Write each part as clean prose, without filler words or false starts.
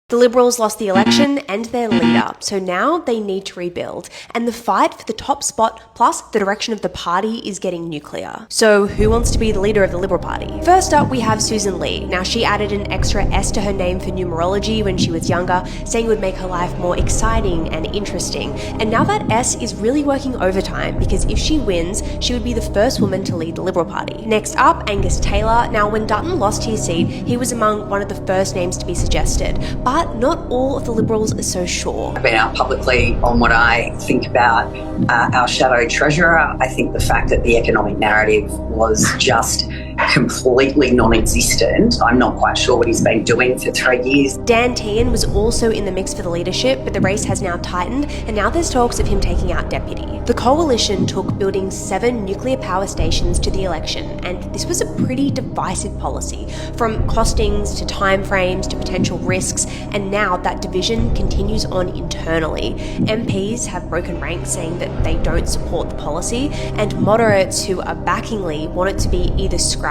The Liberals lost the election and their leader, so now they need to rebuild. And the fight for the top spot, plus the direction of the party, is getting nuclear. So who wants to be the leader of the Liberal Party? First up, we have Susan Lee. Now, she added an extra S to her name for numerology when she was younger, saying it would make her life more exciting and interesting. And now that S is really working overtime, because if she wins, she would be the first woman to lead the Liberal Party. Next up, Angus Taylor. Now, when Dutton lost his seat, he was among one of the first names to be suggested. But not all of the Liberals are so sure. I've been out publicly on what I think about our shadow treasurer. I think the fact that the economic narrative was just completely non-existent. I'm not quite sure what he's been doing for 3 years. Dan Tehan was also in the mix for the leadership, but the race has now tightened, and now there's talks of him taking out deputy. The coalition took building 7 nuclear power stations to the election, and this was a pretty divisive policy, from costings to timeframes to potential risks, and now that division continues on internally. MPs have broken ranks saying that they don't support the policy, and moderates who are backing Lee want it to be either scrapped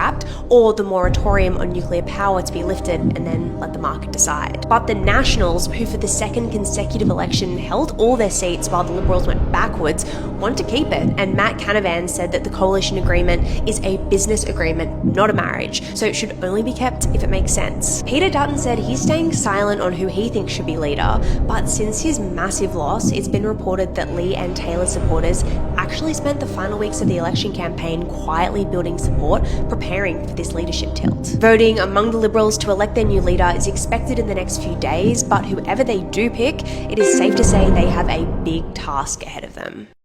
or the moratorium on nuclear power to be lifted and then let the market decide. But the Nationals, who for the second consecutive election held all their seats while the Liberals went backwards, want to keep it. And Matt Canavan said that the coalition agreement is a business agreement, not a marriage, so it should only be kept if it makes sense. Peter Dutton said he's staying silent on who he thinks should be leader, but since his massive loss, it's been reported that Lee and Taylor supporters actually spent the final weeks of the election campaign quietly building support, preparing for this leadership tilt. Voting among the Liberals to elect their new leader is expected in the next few days, but whoever they do pick, it is safe to say they have a big task ahead of them.